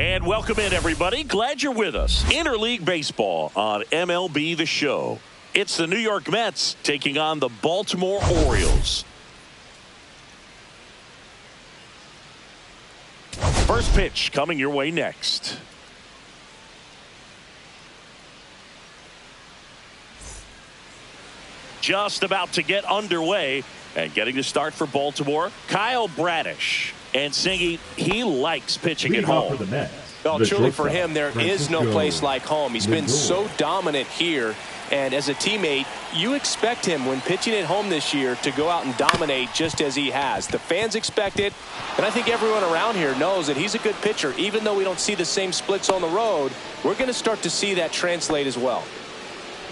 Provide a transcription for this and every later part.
And welcome in, everybody. Glad you're with us. Interleague Baseball on MLB The Show. It's the New York Mets taking on the Baltimore Orioles. First pitch coming your way next. Just about to get underway and getting to start for Baltimore, Kyle Bradish. And Singy, he likes pitching at home. Well, truly for him, there is no place like home. He's been so dominant here. And as a teammate, you expect him when pitching at home this year to go out and dominate just as he has. The fans expect it. And I think everyone around here knows that he's a good pitcher. Even though we don't see the same splits on the road, we're going to start to see that translate as well.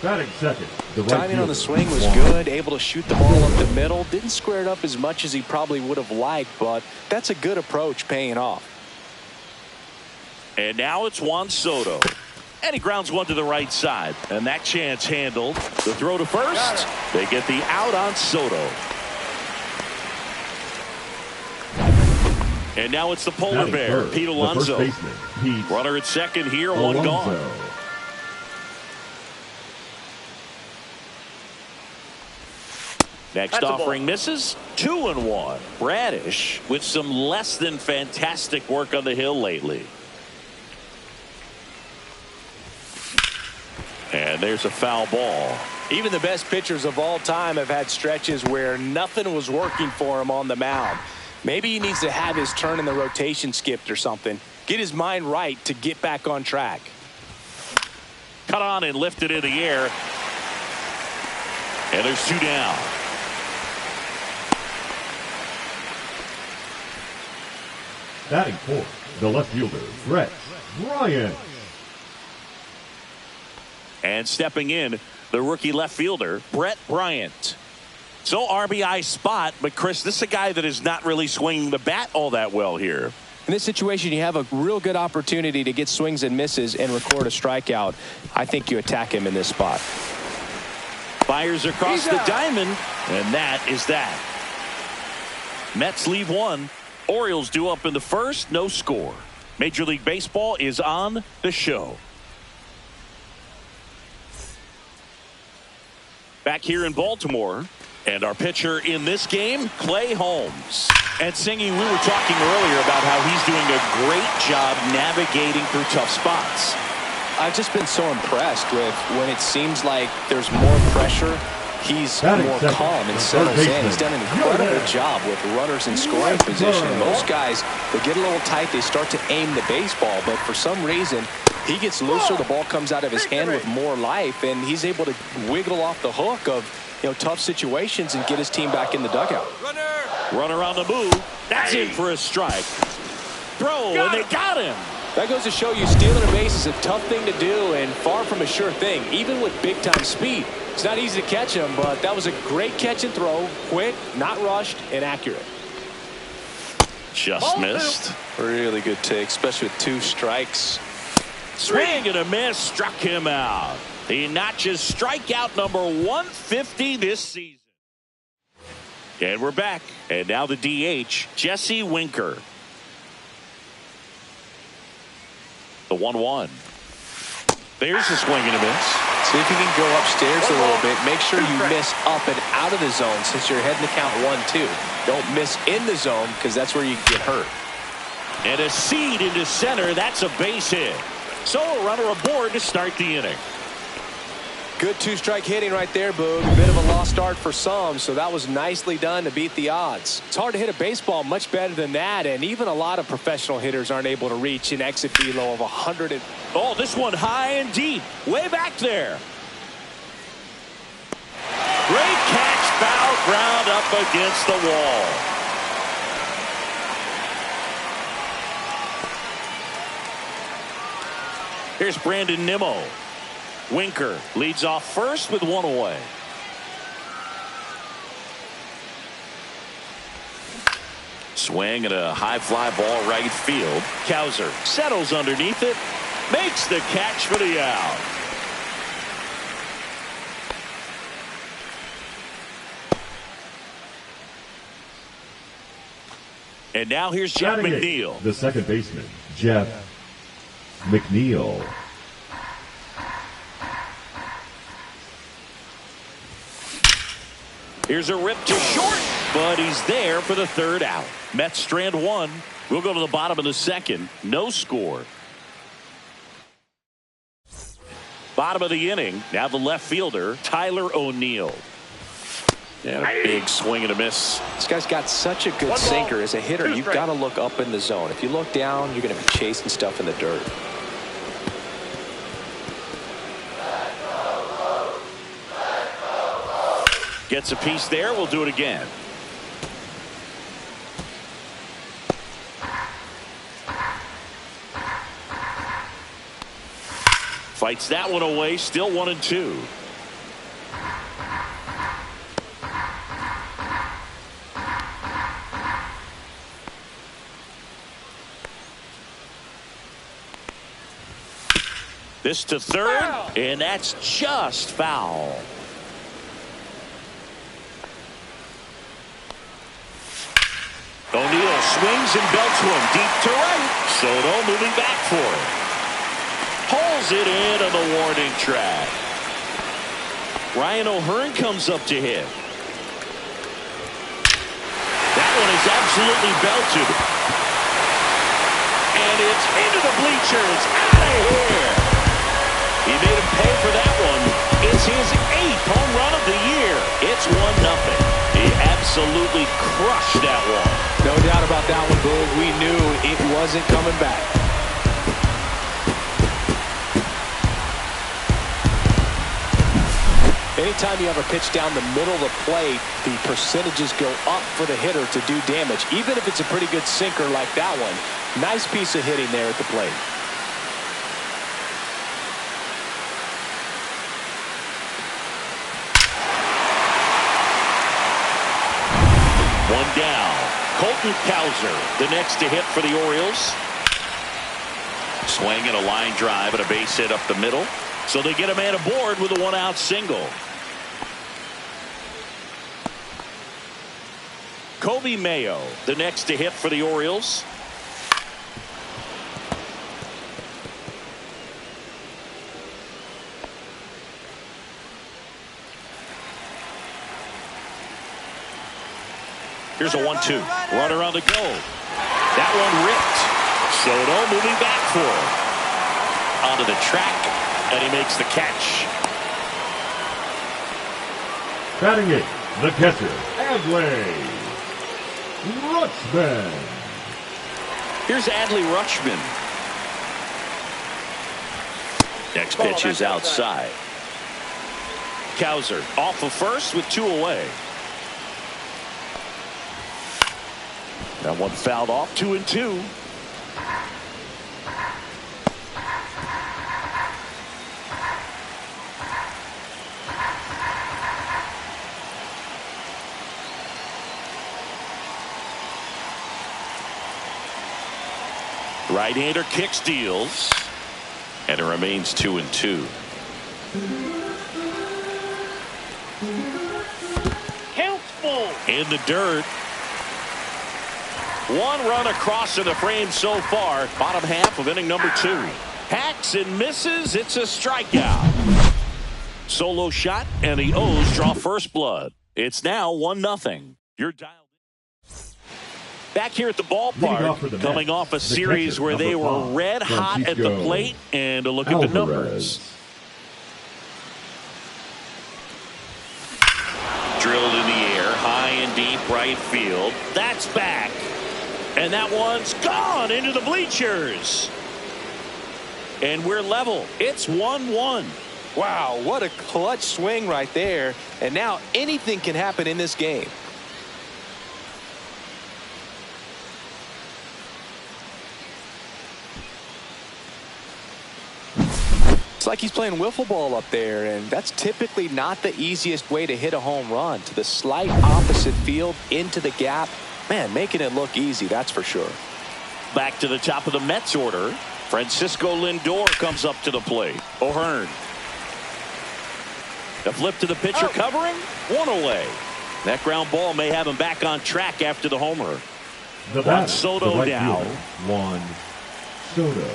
Batting second. Timing on the swing was good, able to shoot the ball up the middle. Didn't square it up as much as he probably would have liked, but that's a good approach paying off. And now it's Juan Soto. And he grounds one to the right side. And that chance handled. The throw to first. They get the out on Soto. And now it's the polar bear, Pete Alonso. Runner at second here, one gone. Next offering misses. 2-1. Bradish with some less than fantastic work on the hill lately. And there's a foul ball. Even the best pitchers of all time have had stretches where nothing was working for him on the mound. Maybe he needs to have his turn in the rotation skipped or something. Get his mind right to get back on track. Cut on and lifted in the air. And there's two down. Batting fourth, the left fielder, Brett Bryant. And stepping in, the rookie left fielder, Brett Bryant. So RBI spot, but Chris, this is a guy that is not really swinging the bat all that well here. In this situation, you have a real good opportunity to get swings and misses and record a strikeout. I think you attack him in this spot. Fires across the diamond, and that is that. Mets leave one. Orioles due up in the first, no score. Major League Baseball is on the show. Back here in Baltimore, and our pitcher in this game, Clay Holmes. And Singy, we were talking earlier about how he's doing a great job navigating through tough spots. I've just been so impressed with when it seems like there's more pressure. He's more calm and settles in. He's done an incredible job with runners in scoring position. Most guys, they get a little tight, they start to aim the baseball, but for some reason, he gets looser, the ball comes out of his hand with more life, and he's able to wiggle off the hook of tough situations and get his team back in the dugout. Runner on the move. That's in for a strike. Throw, and they got him. That goes to show you stealing a base is a tough thing to do and far from a sure thing, even with big-time speed. It's not easy to catch him, but that was a great catch and throw. Quick, not rushed, and accurate. Just missed. Really good take, especially with two strikes. Swing and a miss, struck him out. He notches strikeout number 150 this season. And we're back. And now the DH, Jesse Winker. The 1-1. There's a swing and a miss. See if you can go upstairs a little bit. Make sure you miss up and out of the zone since you're heading to count 1-2. Don't miss in the zone because that's where you get hurt. And a seed into center. That's a base hit. So a runner aboard to start the inning. Good two-strike hitting right there, Boog. A bit of a lost start for some, so that was nicely done to beat the odds. It's hard to hit a baseball much better than that, and even a lot of professional hitters aren't able to reach an exit velo of 100. Oh, this one high and deep, way back there. Great catch, foul ground up against the wall. Here's Brandon Nimmo. Winker leads off first with one away. Swing and a high fly ball right field. Cowser settles underneath it, makes the catch for the out. And now here's Jeff McNeil. The second baseman, Jeff McNeil. Here's a rip to short, but he's there for the third out. Mets strand one. We'll go to the bottom of the second. No score. Bottom of the inning. Now the left fielder, Tyler O'Neill. And a big swing and a miss. This guy's got such a good sinker. As a hitter, you've got to look up in the zone. If you look down, you're going to be chasing stuff in the dirt. Gets a piece there. We'll do it again. Fights that one away. Still 1-2. This to third, and that's just foul. O'Neill swings and belts one deep to right. Soto moving back for it. Pulls it in on the warning track. Ryan O'Hearn comes up to hit. That one is absolutely belted. And it's into the bleachers. Out of here. He made him pay for that one. It's his 8th home run of the year. It's 1-0. He absolutely crushed that one. No doubt about that one, Boog. We knew it wasn't coming back. Anytime you have a pitch down the middle of the plate, the percentages go up for the hitter to do damage, even if it's a pretty good sinker like that one. Nice piece of hitting there at the plate. One down. Colton Cowser, the next to hit for the Orioles. Swing and a line drive and a base hit up the middle. So they get a man aboard with a 1-out single. Kobe Mayo, the next to hit for the Orioles. Here's a 1-2. Runner on the go. That one ripped. Soto moving back for it. Onto the track, and he makes the catch. Batting it, the catcher, Adley Rutschman. Here's Adley Rutschman. Next pitch is outside. Cowser off of first with 2 away. That one fouled off. 2-2. Right-hander kicks, deals, and it remains 2-2. Count full. In the dirt. 1 run across to the frame so far. Bottom half of inning number 2. Hacks and misses. It's a strikeout. Solo shot, and the O's draw first blood. It's now 1-0. You're dialed. Back here at the ballpark, coming off a series where they were red hot at the plate, and a look at the numbers. Drilled in the air, high and deep right field. That's back. And that one's gone into the bleachers. And we're level. It's 1-1. Wow, what a clutch swing right there. And now anything can happen in this game. It's like he's playing wiffle ball up there, and that's typically not the easiest way to hit a home run. To the slight opposite field, into the gap. Man, making it look easy, that's for sure. Back to the top of the Mets order. Francisco Lindor comes up to the plate. O'Hearn. The flip to the pitcher covering. 1 away. That ground ball may have him back on track after the homer. The batter, Soto the right down. fielder, Juan Soto.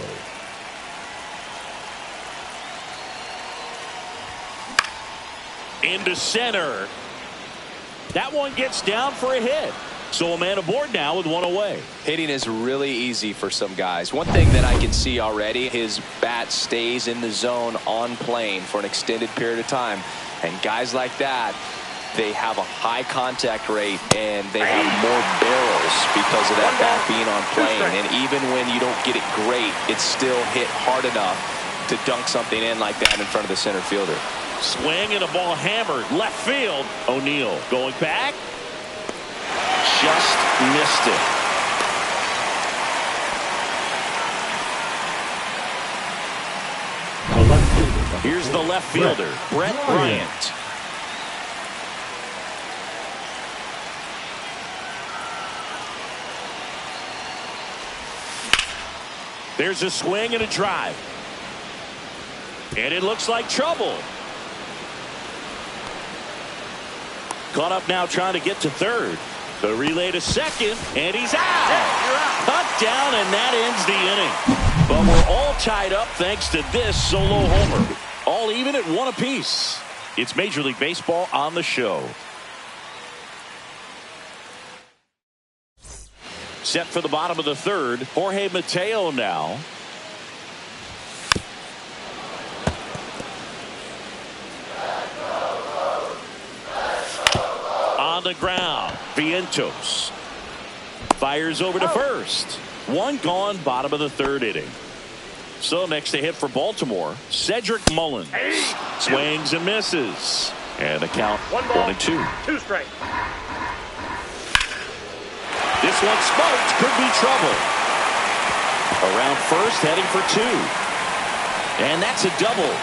into center. That one gets down for a hit. So a man aboard now with one away. Hitting is really easy for some guys. One thing that I can see already, his bat stays in the zone on plane for an extended period of time. And guys like that, they have a high contact rate and they have more barrels because of that bat being on plane. And even when you don't get it great, it's still hit hard enough to dunk something in like that in front of the center fielder. Swing and a ball hammered left field. O'Neill going back. Just missed it. Here's the left fielder, Brett Bryant. There's a swing and a drive. And it looks like trouble. Caught up now trying to get to third. The relay to second, and he's out. Cut down, and that ends the inning. But we're all tied up thanks to this solo homer. All even at one apiece. It's Major League Baseball on the show. Set for the bottom of the third. Jorge Mateo now. On the ground, Vientos fires over to first. One gone, bottom of the third inning. So next to hit for Baltimore, Cedric Mullins. Swings and misses. And the count 1-2. 2 strikes. This one smoked, could be trouble. Around first, heading for 2. And that's a double.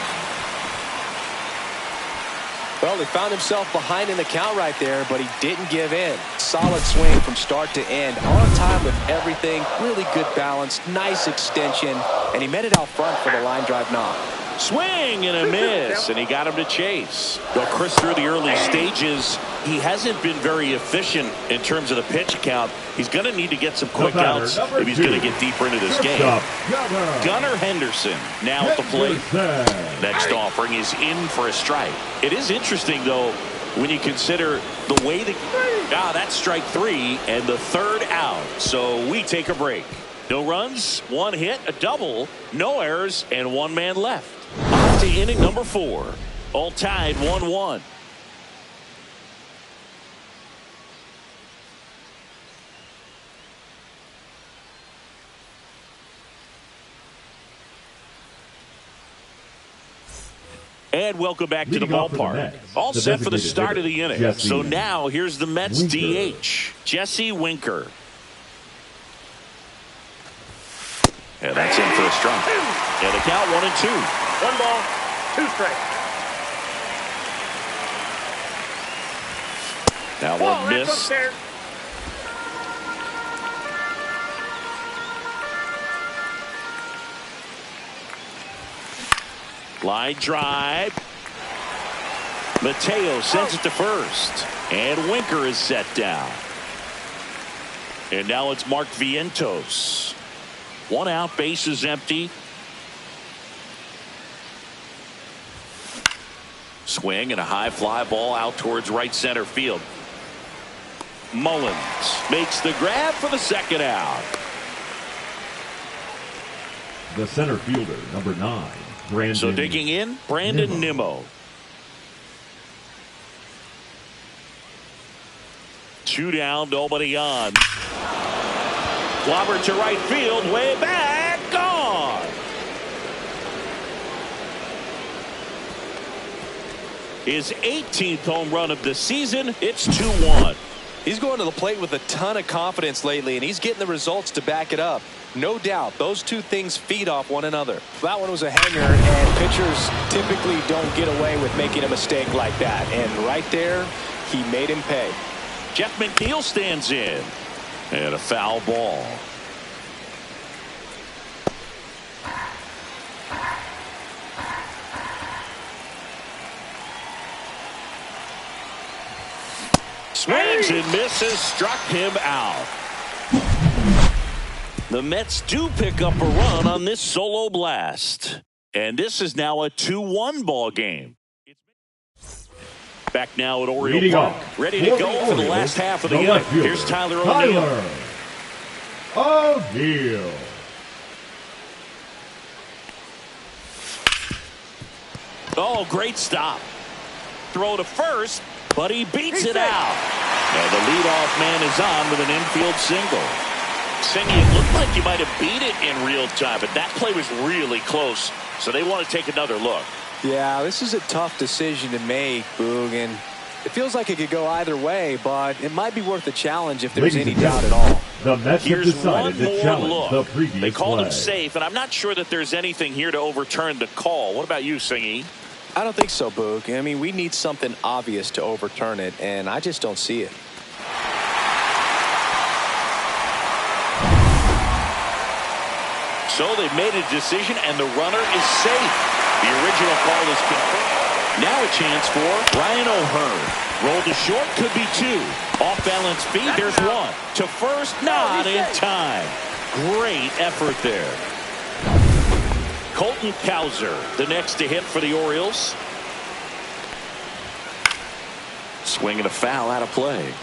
Well, he found himself behind in the count right there, but he didn't give in. Solid swing from start to end. On time with everything. Really good balance. Nice extension. And he met it out front for the line drive knock. Swing and a miss, and he got him to chase. Well, Chris, through the early stages, he hasn't been very efficient in terms of the pitch count. He's going to need to get some quick outs if he's going to get deeper into this game. Gunnar Henderson now at the plate. Next offering is in for a strike. It is interesting, though, when you consider the way that that's strike 3 and the third out. So we take a break. No runs, 1 hit, a double, no errors, and 1 man left. On to inning number 4. All tied 1-1. And welcome back to the ballpark. All set for the start of the inning. So now here's the Mets DH, Jesse Winker. And that's in for a strike. And the count 1-2. 1 ball, 2 strikes. Now one missed. Line drive. Mateo sends it to first. And Winker is set down. And now it's Mark Vientos. 1 out, base is empty. Swing and a high fly ball out towards right center field. Mullins makes the grab for the second out. The center fielder, number 9, Brandon. So digging in, Brandon Nimmo. 2 down, nobody on. Clobber to right field, way back, gone. His 18th home run of the season. It's 2-1. He's going to the plate with a ton of confidence lately, and he's getting the results to back it up. No doubt, those two things feed off one another. That one was a hanger, and pitchers typically don't get away with making a mistake like that. And right there, he made him pay. Jeff McNeil stands in. And a foul ball. Swings and misses, struck him out. The Mets do pick up a run on this solo blast. And this is now a 2-1 ball game. Back now at Oriole Park. Ready to go for the last half of the inning. Here's Tyler O'Neill. O'Neill. Oh, great stop. Throw to first, but he beats it out. And the leadoff man is on with an infield single. Singy, it looked like you might have beat it in real time, but that play was really close, so they want to take another look. Yeah, this is a tough decision to make, Boog, and it feels like it could go either way, but it might be worth a challenge if there's any doubt at all. The Mets have decided to challenge look. the previous They called play. him safe, and I'm not sure that there's anything here to overturn the call. What about you, Singy? I don't think so, Boog. I mean, we need something obvious to overturn it, and I just don't see it. So they've made a decision, and the runner is safe. The original call is confirmed. Now a chance for Ryan O'Hearn. Roll to short, could be two. Off balance feet, there's one. To first, not in time. Great effort there. Colton Cowser, the next to hit for the Orioles. Swing and a foul out of play.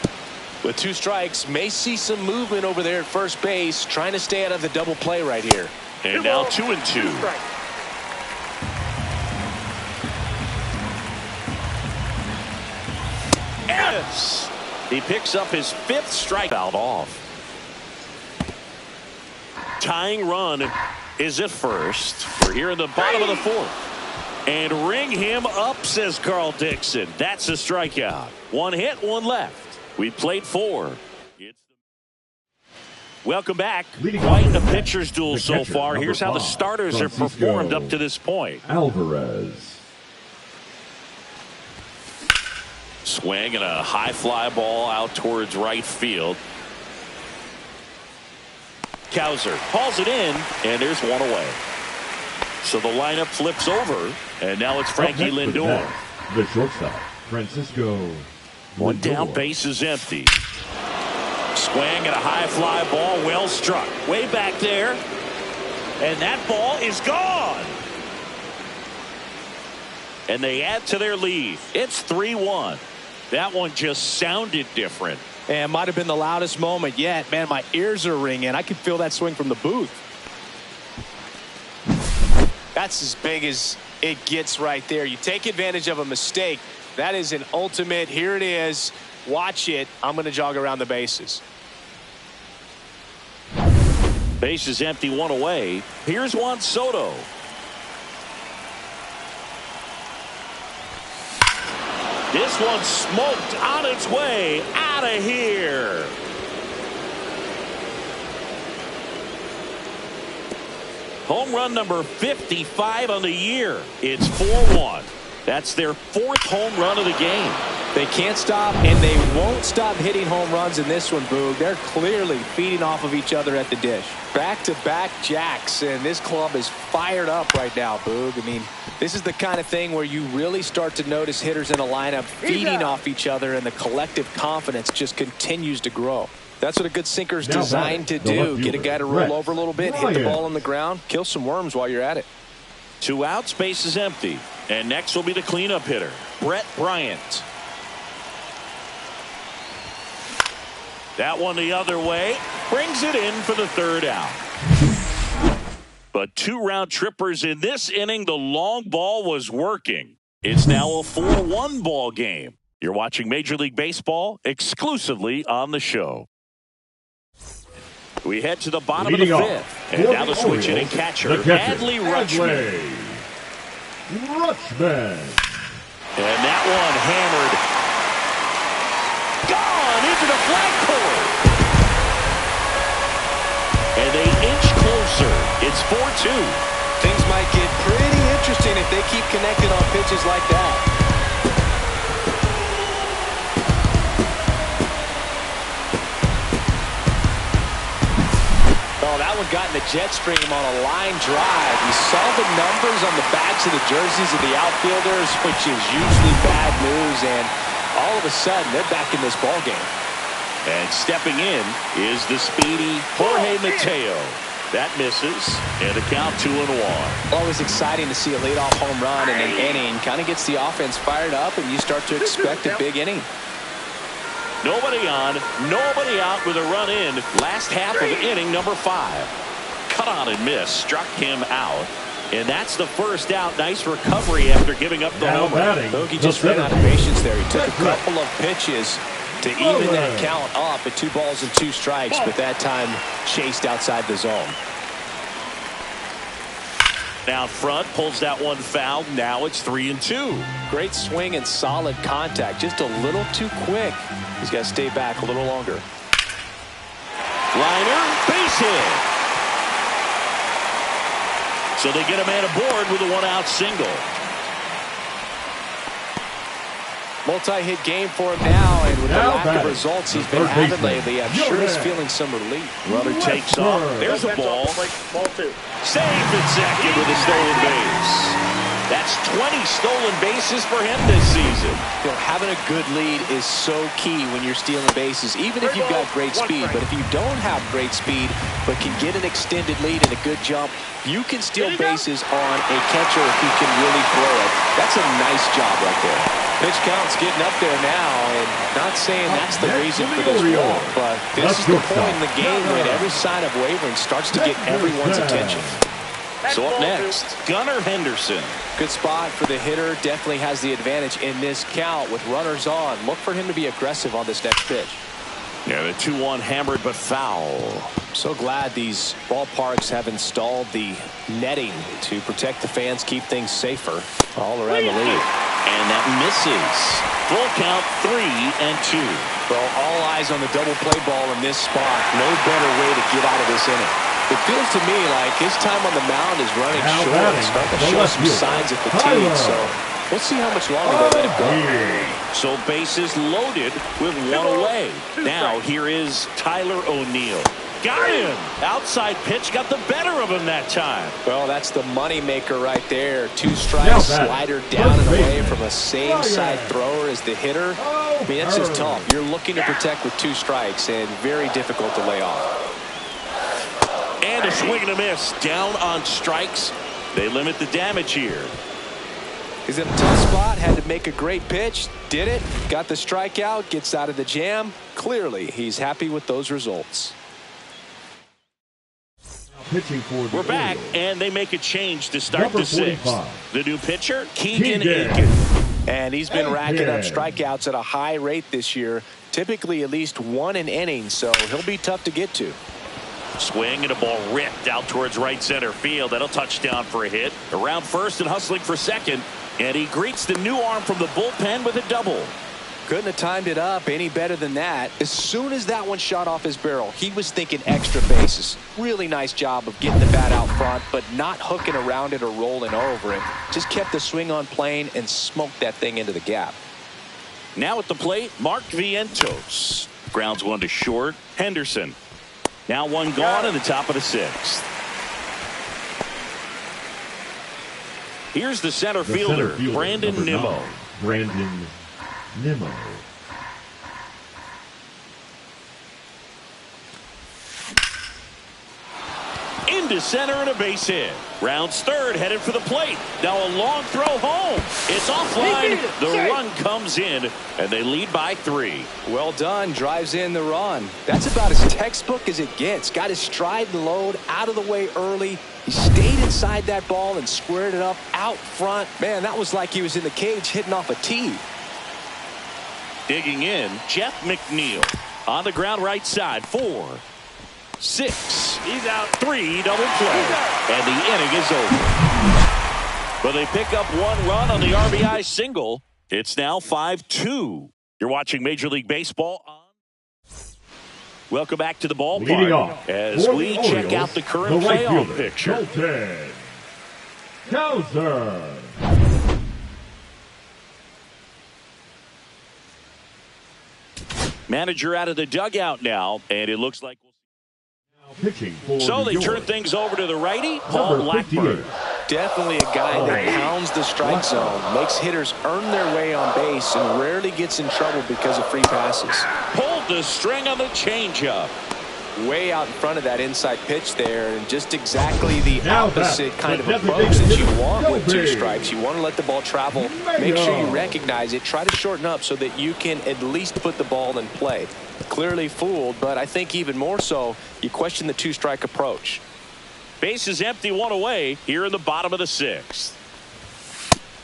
With 2 strikes, may see some movement over there at first base, trying to stay out of the double play right here. And now 2-2. Yes! He picks up his 5th strikeout off. Tying run is at first. We're here in the bottom of the 4th. And ring him up, says Carl Dixon. That's a strikeout. 1 hit, 1 left. We played 4. Welcome back. Quite a pitcher's duel so far. Here's how the starters have performed up to this point. Alvarez. Swing and a high fly ball out towards right field. Cowser calls it in, and there's one away. So the lineup flips over, and now it's Frankie Lindor. The shortstop, Francisco. One down, base is empty. Swing and a high fly ball, well struck. Way back there. And that ball is gone. And they add to their lead. It's 3-1. That one just sounded different. And might have been the loudest moment yet. Man, my ears are ringing. I could feel that swing from the booth. That's as big as it gets right there. You take advantage of a mistake. That is an ultimate. Here it is. Watch it. I'm going to jog around the bases. Base is empty, 1 away. Here's Juan Soto. This one smoked on its way out of here. Home run number 55 on the year. It's 4-1. That's their 4th home run of the game. They can't stop, and they won't stop hitting home runs in this one, Boog. They're clearly feeding off of each other at the dish. Back-to-back jacks, and this club is fired up right now, Boog. I mean, this is the kind of thing where you really start to notice hitters in a lineup feeding off each other, and the collective confidence just continues to grow. That's what a good sinker's designed to do. Get a guy to roll over a little bit, hit the ball on the ground, kill some worms while you're at it. 2 outs, base is empty. And next will be the cleanup hitter, Brett Bryant. That one the other way. Brings it in for the 3rd out. But 2 round trippers in this inning. The long ball was working. It's now a 4-1 ball game. You're watching Major League Baseball exclusively on the show. We head to the bottom of the 5th. And now the switch hitting catcher, Adley Rutschman. And that one hammered. Gone into the flagpole. And they inch closer. It's 4-2. Things might get pretty interesting if they keep connecting on pitches like that. Oh, that one got in the jet stream on a line drive. You saw the numbers on the backs of the jerseys of the outfielders, which is usually bad news, and all of a sudden they're back in this ball game. And stepping in is the speedy Jorge Mateo. That misses, and the count 2-1. Always exciting to see a leadoff home run in an inning. Kind of gets the offense fired up, and you start to expect a big inning. Nobody on, nobody out with a run in. Last half of inning number 5. Cut on and miss, struck him out. And that's the first out. Nice recovery after giving up the homer. Bogey just ran out of patience there. He took a couple of pitches to even that count up at 2 balls and 2 strikes, but that time chased outside the zone. Down front, pulls that one foul. Now it's 3-2. Great swing and solid contact. Just a little too quick. He's got to stay back a little longer. Liner, base hit. So they get a man aboard with a 1-out single. Multi-hit game for him now, and with the lack of results he's been having lately, I'm sure he's feeling some relief. Runner takes off. There's a ball. Ball 2. Saved at second with a stolen base. That's 20 stolen bases for him this season. You know, having a good lead is so key when you're stealing bases, even if you've got great speed. But if you don't have great speed but can get an extended lead and a good jump, you can steal bases on a catcher if he can really throw it. That's a nice job right there. Pitch count's getting up there now, and not saying that's the reason for this walk, but this is the point in the game when every sign of wavering starts to get everyone's attention. So up next, Gunnar Henderson. Good spot for the hitter. Definitely has the advantage in this count with runners on. Look for him to be aggressive on this next pitch. Yeah, the 2-1 hammered but foul. So glad these ballparks have installed the netting to protect the fans, keep things safer all around the league. And that misses. Full count 3-2. Well, all eyes on the double play ball in this spot. No better way to get out of this inning. It feels to me like his time on the mound is running short. It's starting to show some signs of fatigue. So we'll see how much longer they let it go. So bases loaded with 1 away. Now here is Tyler O'Neill. Got him. Outside pitch got the better of him that time. Well, that's the money maker right there. 2 strikes, slider down and away from a same side thrower as the hitter. I mean, that's just tough. You're looking to protect with 2 strikes and very difficult to lay off. And a swing and a miss. Down on strikes. They limit the damage here. He's in a tough spot. Had to make a great pitch. Did it. Got the strikeout. Gets out of the jam. Clearly, he's happy with those results. We're back, and they make a change to start the 6th. The new pitcher, Keegan Aiken. And he's been racking up strikeouts at a high rate this year. Typically at least 1 an inning, so he'll be tough to get to. Swing and a ball ripped out towards right center field. That'll touch down for a hit. Around first and hustling for second. And he greets the new arm from the bullpen with a double. Couldn't have timed it up any better than that. As soon as that one shot off his barrel, he was thinking extra bases. Really nice job of getting the bat out front, but not hooking around it or rolling over it. Just kept the swing on plane and smoked that thing into the gap. Now at the plate, Mark Vientos. Grounds 1 to short. Henderson. Now 1 gone in the top of the 6th. Here's the center fielder, Brandon Nimmo. Brandon Nimmo. Into center and a base hit. Rounds third, headed for the plate. Now a long throw home. It's offline. The run comes in, and they lead by 3. Well done. Drives in the run. That's about as textbook as it gets. Got his stride and load out of the way early. He stayed inside that ball and squared it up out front. Man, that was like he was in the cage hitting off a tee. Digging in, Jeff McNeil. On the ground right side, 4, 6. He's out. 3 double play. And the inning is over. But they pick up 1 run on the RBI single. It's now 5-2. You're watching Major League Baseball on. Welcome back to the ballpark as we check out the current playoff picture. Cowser. Manager out of the dugout now, and it looks like Pitching for so they York. turn things over to the righty, Paul Blackburn. Definitely a guy that pounds the strike zone, makes hitters earn their way on base, and rarely gets in trouble because of free passes. Pulled the string on the changeup. way out in front of that inside pitch there, and just exactly the opposite kind of approach that you want with 2 strikes. You want to let the ball travel. Make sure you recognize it. Try to shorten up so that you can at least put the ball in play. Clearly fooled, but I think even more so, you question the 2-strike approach. Base is empty, 1 away here in the bottom of the 6th.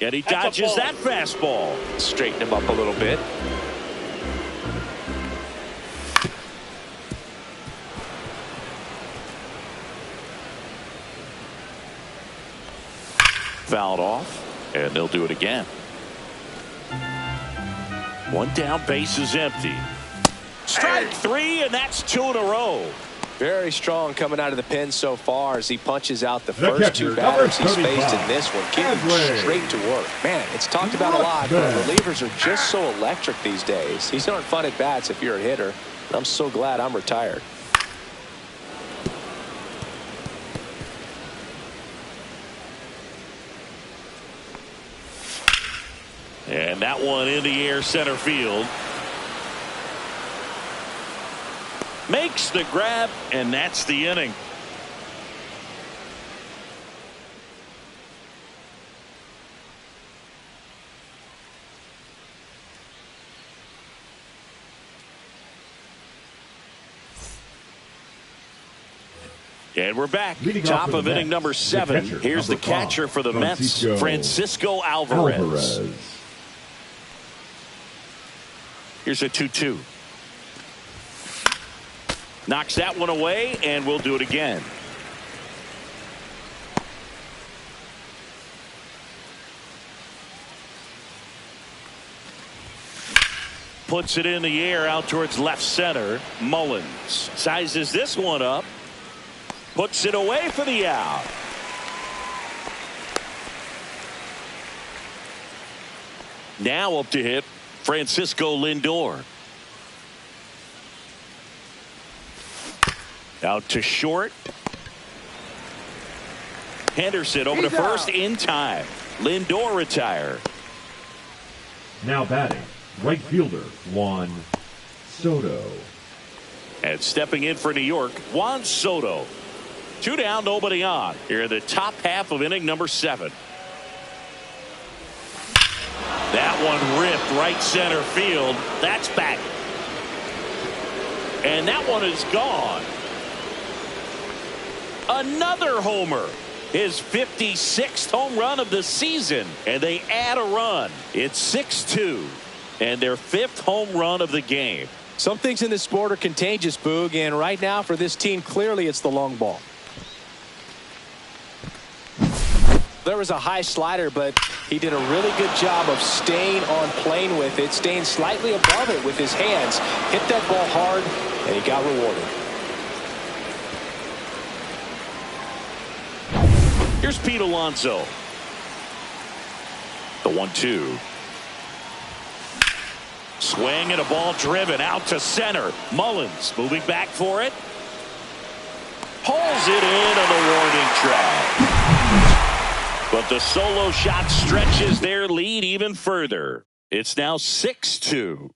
And he dodges that fastball. Straighten him up a little bit. Fouled off, and they'll do it again. 1 down, base is empty. Strike 3, and that's 2 in a row. Very strong coming out of the pen so far as he punches out the first 2 batters he's faced in this one. Getting straight to work. Man, it's talked about a lot, but relievers are just so electric these days. These aren't fun at bats if you're a hitter. I'm so glad I'm retired. And that one in the air, center field. Makes the grab, and that's the inning. And we're back. Top of inning number 7. Here's the catcher for the Mets, Francisco Alvarez. Here's a 2-2. Knocks that one away, and we'll do it again. Puts it in the air out towards left center. Mullins sizes this one up. Puts it away for the out. Now up to hit Francisco Lindor. Out to short. Henderson over to first in time. Lindor retired. Now batting, right fielder Juan Soto. And stepping in for New York, Juan Soto. 2 down, nobody on. Here in the top half of inning number 7. That one ripped right center field. That's back. And that one is gone. Another homer. His 56th home run of the season. And they add a run. It's 6-2. And their 5th home run of the game. Some things in this sport are contagious, Boog. And right now for this team, clearly it's the long ball. There was a high slider, but he did a really good job of staying on plane with it, staying slightly above it with his hands. Hit that ball hard, and he got rewarded. Here's Pete Alonso. The 1-2. Swing and a ball driven out to center. Mullins moving back for it. Pulls it in on the warning track. But the solo shot stretches their lead even further. It's now 6-2.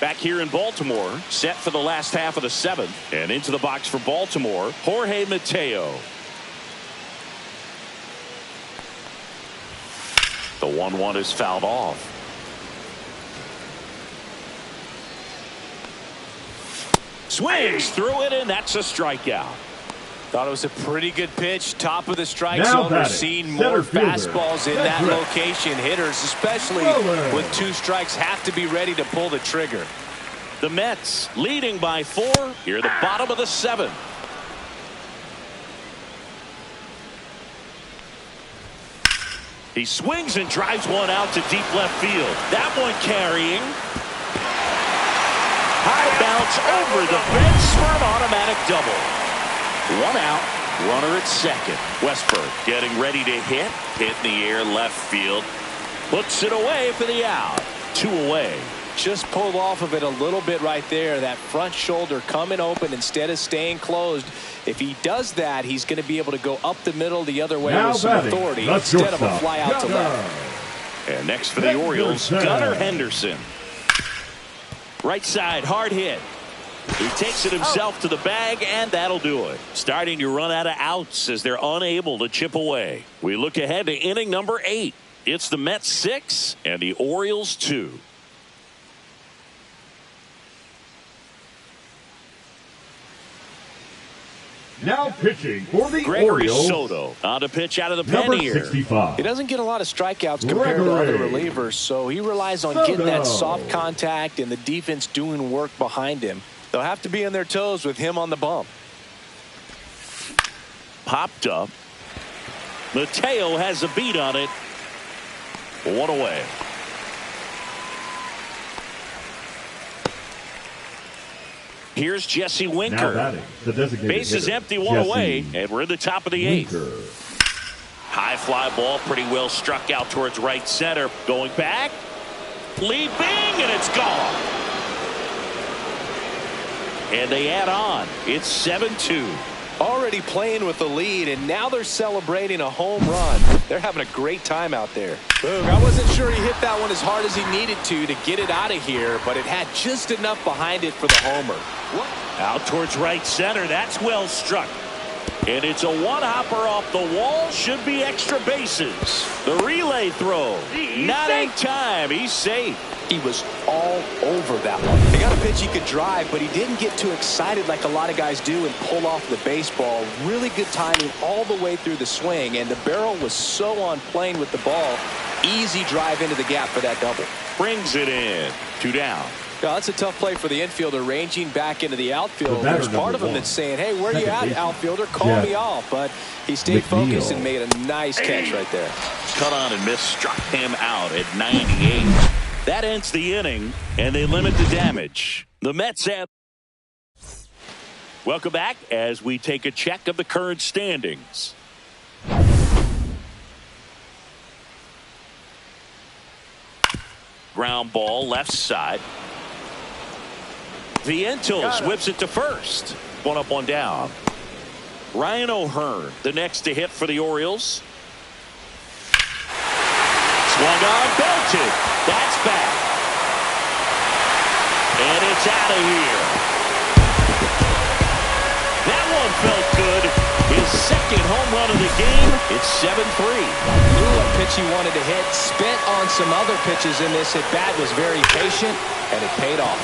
Back here in Baltimore, set for the last half of the 7th. And into the box for Baltimore, Jorge Mateo. The 1-1 is fouled off. Swings through it, and that's a strikeout. Thought it was a pretty good pitch. Top of the strike zone. We're seeing more fastballs in that location. Hitters, especially with 2 strikes, have to be ready to pull the trigger. The Mets leading by 4 here at the bottom of the 7th. He swings and drives one out to deep left field. That one carrying. High bounce over the fence for an automatic double. 1 out, runner at second. Westberg getting ready to hit in the air left field. Puts it away for the out. 2 away. Just pulled off of it a little bit right there. That front shoulder coming open instead of staying closed. If he does that, he's going to be able to go up the middle the other way with some authority instead of a fly out to left. And next for the Orioles, Gunnar Henderson. Right side, hard hit. He takes it himself to the bag, and that'll do it. Starting to run out of outs as they're unable to chip away. We look ahead to inning number 8. It's the Mets 6 and the Orioles 2. Now pitching for the Gregory Orioles, Soto on to pitch out of the pen number here. 65. He doesn't get a lot of strikeouts compared to other relievers, so he relies on getting that soft contact and the defense doing work behind him. They'll have to be on their toes with him on the bump. Popped up. Mateo has a beat on it. 1 away. Here's Jesse Winker. Bases empty, 1 away, and we're in the top of the 8th. High fly ball, pretty well struck out towards right center. Going back, leaping, and it's gone. And they add on. It's 7-2. Already playing with the lead, and now they're celebrating a home run. They're having a great time out there. Boog, I wasn't sure he hit that one as hard as he needed to get it out of here, but it had just enough behind it for the homer. Out towards right center. That's well struck. And it's a one-hopper off the wall. Should be extra bases. The relay throw. Not in time. He's safe. He was all over that one. They got a pitch he could drive, but he didn't get too excited like a lot of guys do and pull off the baseball. Really good timing all the way through the swing, and the barrel was so on plane with the ball. Easy drive into the gap for that double. Brings it in. 2 down. Yeah, that's a tough play for the infielder, ranging back into the outfield. There's part of him that's saying, hey, where are you at, outfielder? Call me off. But he stayed focused and made a nice catch right there. Cut on and miss, struck him out at 98. That ends the inning, and they limit the damage. The Mets have. Welcome back as we take a check of the current standings. Ground ball left side. Vientos whips it to first. 1 up, 1 down. Ryan O'Hearn, the next to hit for the Orioles. Swung on, belted. That's back. And it's out of here. That one felt good. His second home run of the game. It's 7-3. Knew what pitch he wanted to hit. Spent on some other pitches in this at bat. Was very patient, and it paid off.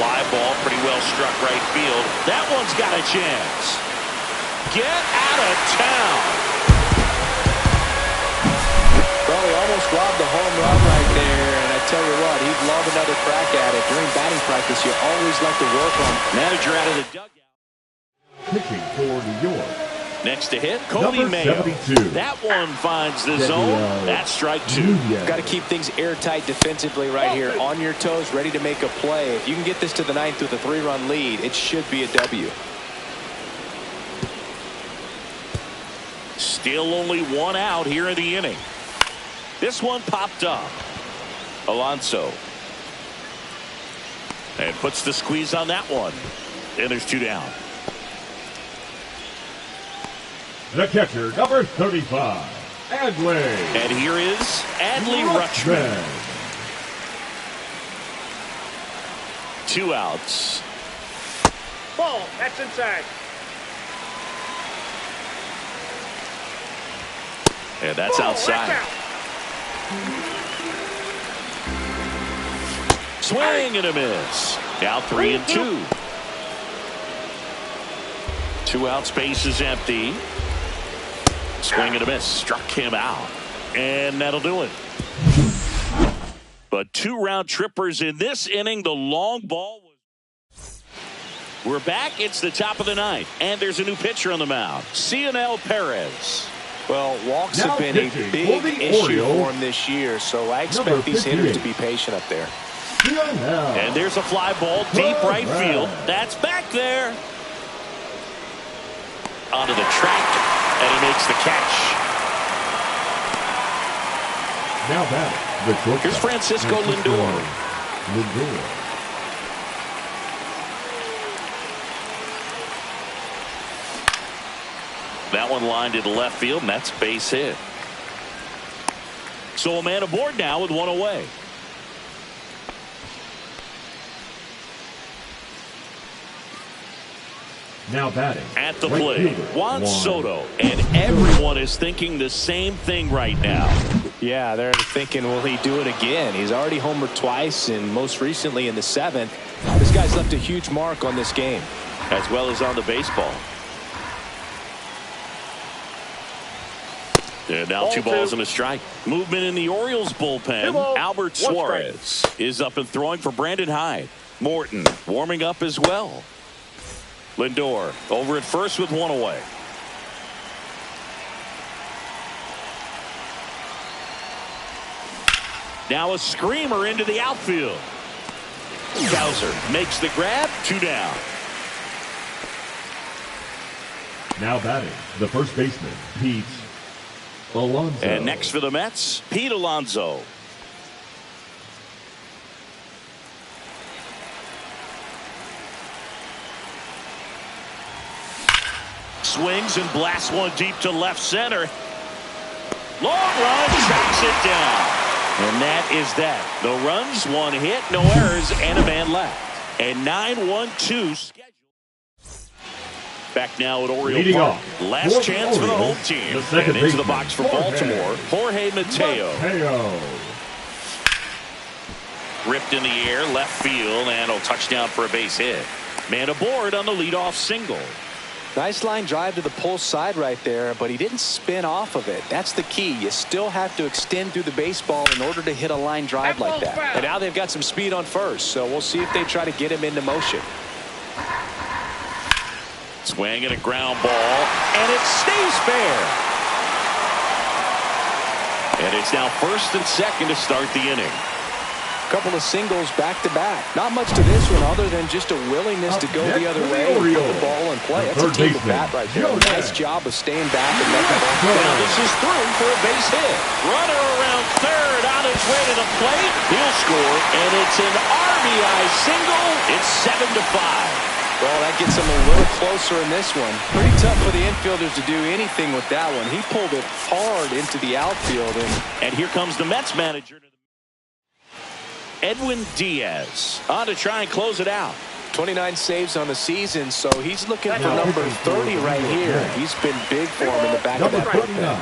Fly ball, pretty well struck right field. That one's got a chance. Get out of town. Well, he almost robbed the home run right there, and I tell you what, he'd love another crack at it. During batting practice, you always like to work on. Manager out of the dugout. Pitching for New York. Next to hit, Cody Mayo. That one finds the zone. That's strike 2. Got to keep things airtight defensively right here. On your toes, ready to make a play. If you can get this to the 9th with a 3-run lead, it should be a W. Still only 1 out here in the inning. This one popped up. Alonso. And puts the squeeze on that one. And there's 2 down. The catcher, number 35, Adley. And here is Adley Rutschman. 2 outs. Ball. That's inside. And that's outside. Swing and a miss. Now 3-2. 2 outs, base is empty. Swing and a miss. Struck him out. And that'll do it. But 2 round trippers in this inning. The long ball was. We're back. It's the top of the 9th. And there's a new pitcher on the mound. Cionel Perez. Well, walks have been a big issue for him this year, so I expect these hitters to be patient up there. And there's a fly ball deep right field. That's back there. Onto the track, and he makes the catch. Now back, the shortstop. Here's Francisco Lindor. That one lined into left field, and that's base hit. So a man aboard now with 1 away. Now batting. At the right plate, fielder, Juan Soto. And everyone is thinking the same thing right now. Yeah, they're thinking, will he do it again? He's already homered twice, and most recently in the 7th. This guy's left a huge mark on this game. As well as on the baseball. And now 2 balls and a strike. Movement in the Orioles bullpen. Albert Suarez is up and throwing for Brandon Hyde. Morton warming up as well. Lindor over at first with 1 away. Now a screamer into the outfield. Cowser makes the grab. 2 down. Now batting, the first baseman, Pete Alonso. And next for the Mets, Pete Alonso. Swings and blasts one deep to left center. Long run, tracks it down. And that is that. No runs, 1 hit, no errors, and a man left. And 9-1-2 schedule. Back now at Oriole Park. Last chance for the home team. And into the box for Baltimore, Jorge Mateo. Ripped in the air, left field, and a touchdown for a base hit. Man aboard on the leadoff single. Nice line drive to the pull side right there, but he didn't spin off of it. That's the key. You still have to extend through the baseball in order to hit a line drive like that. And now they've got some speed on first, so we'll see if they try to get him into motion. Swing and a ground ball, and it stays fair. And it's now first and second to start the inning. Couple of singles back-to-back. Not much to this one other than just a willingness to go the other way and put the ball in play. That's a team of bat right there. Nice job of staying back and letting the ball go. Now this is through for a base hit. Runner around third, on its way to the plate. He'll score, and it's an RBI single. It's 7-5. Well, that gets him a little closer in this one. Pretty tough for the infielders to do anything with that one. He pulled it hard into the outfield. And here comes the Mets manager. Edwin Diaz on to try and close it out. 29 saves on the season, so he's looking for number 30 right here. He's been big for him in the back of that bullpen.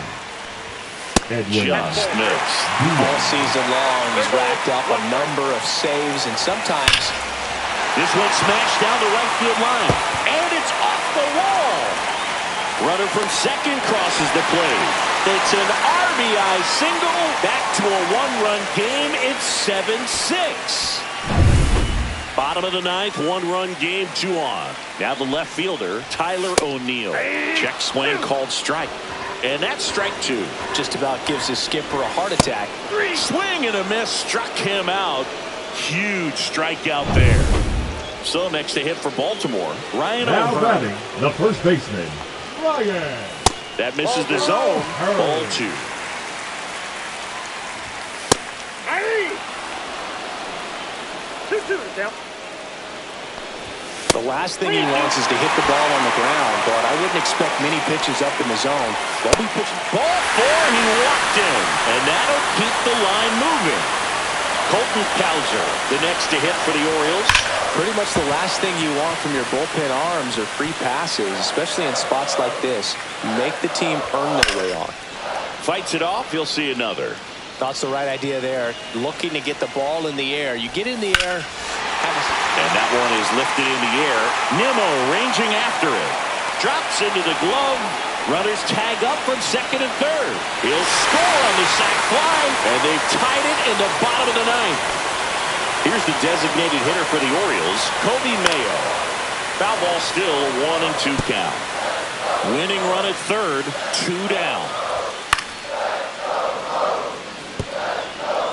Just missed. All season long, he's racked up a number of saves, and sometimes this one smashed down the right field line, and it's off the wall. Runner from second crosses the plate. It's an RBI single. Back to a 1-run game. It's 7-6. Bottom of the 9th, 1-run game, 2 on. Now the left fielder, Tyler O'Neill. Check swing called strike. And that's strike 2. Just about gives his skipper a heart attack. Swing and a miss struck him out. Huge strikeout there. So next to hit for Baltimore, Ryan now O'Hearn. batting, the first baseman, Ryan. That misses the zone. Ball 2. The last thing he wants is to hit the ball on the ground, but I wouldn't expect many pitches up in the zone. They'll be pitching. Ball 4, he walked in, and that'll keep the line moving. Colton Cowser, the next to hit for the Orioles. Pretty much the last thing you want from your bullpen arms are free passes, especially in spots like this. Make the team earn their way on. Fights it off, he'll see another. That's the right idea there. Looking to get the ball in the air. You get in the air. And that one is lifted in the air. Nimmo ranging after it. Drops into the glove. Runners tag up from second and third. He'll score on the sac fly. And they've tied it in the bottom of the 9th. Here's the designated hitter for the Orioles, Kobe Mayo. Foul ball still, 1-2 count. Winning run at third, 2 down.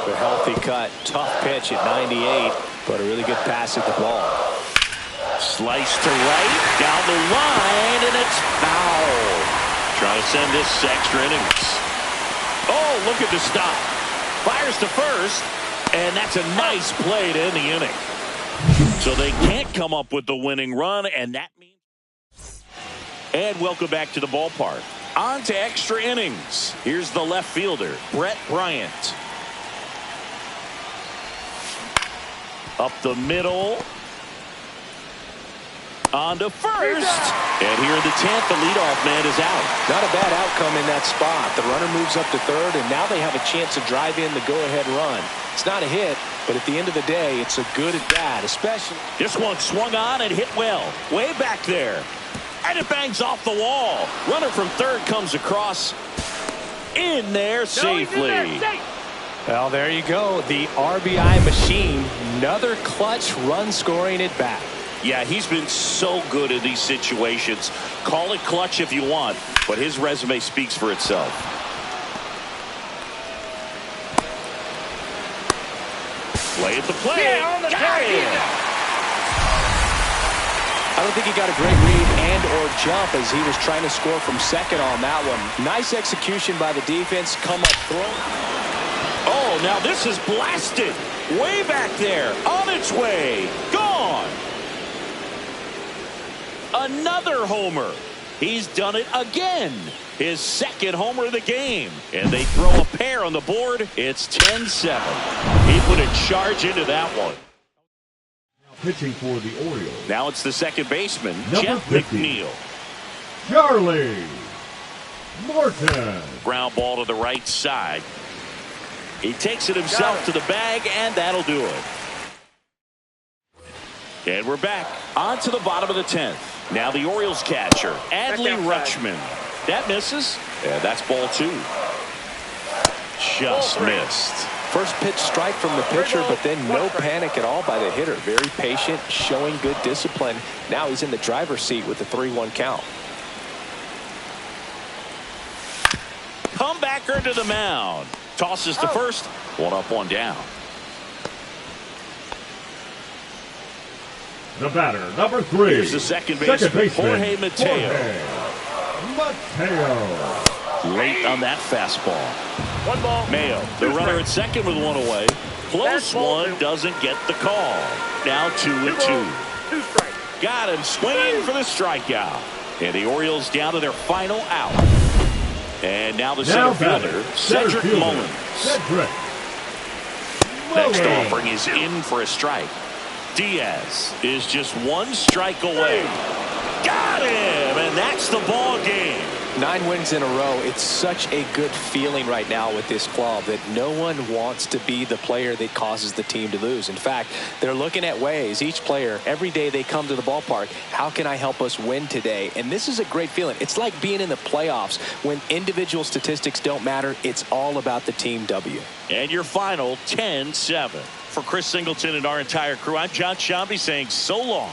A healthy cut, tough pitch at 98, but a really good pass at the ball. Slice to right, down the line, and it's foul. Trying to send this to extra innings. Oh, look at the stop. Fires to first. And that's a nice play to end the inning. So they can't come up with the winning run, and that means. And welcome back to the ballpark. On to extra innings. Here's the left fielder, Brett Bryant. Up the middle. On to first. And here in the 10th, the leadoff man is out. Not a bad outcome in that spot. The runner moves up to third, and now they have a chance to drive in the go-ahead run. It's not a hit, but at the end of the day, it's a good at bat, especially. This one swung on and hit well. Way back there. And it bangs off the wall. Runner from third comes across. In there safely. Well, there you go. The RBI machine. Another clutch run scoring at bat. Yeah, he's been so good in these situations. Call it clutch if you want, but his resume speaks for itself. Play at the plate. Yeah, on the target. I don't think he got a great read and or jump as he was trying to score from second on that one. Nice execution by the defense. Come up throw. Oh, now this is blasted. Way back there. On its way. Gone. Another homer. He's done it again. His second homer of the game. And they throw a pair on the board. It's 10-7. He put a charge into that one. Now pitching for the Orioles. Now it's the second baseman, Number Jeff 50. McNeil. Charlie Morton. Ground ball to the right side. He takes it himself to the bag, and that'll do it. And we're back on to the bottom of the 10th. Now the Orioles catcher, Adley Rutschman. That misses. Yeah, that's ball 2. Just missed. First pitch strike from the pitcher, but then no panic at all by the hitter. Very patient, showing good discipline. Now he's in the driver's seat with the 3-1 count. Comebacker to the mound. Tosses to first. 1 up, 1 down. The batter, number 3. Here's the second baseman, Jorge Mateo. Late on that fastball. 1 ball. Mayo, the runner at second with 1 away. Close one, doesn't get the call. Now 2-2. 2 strikes. Got him swinging for the strikeout. And the Orioles down to their final out. And now the center fielder, Cedric Mullins. Next offering is in for a strike. Diaz is just 1 strike away. Got him, and that's the ball game. 9 wins in a row. It's such a good feeling right now with this club that no one wants to be the player that causes the team to lose. In fact, they're looking at ways, each player, every day they come to the ballpark, how can I help us win today? And this is a great feeling. It's like being in the playoffs when individual statistics don't matter. It's all about the team W. And your final 10-7. For Chris Singleton and our entire crew, I'm John Shambi saying so long.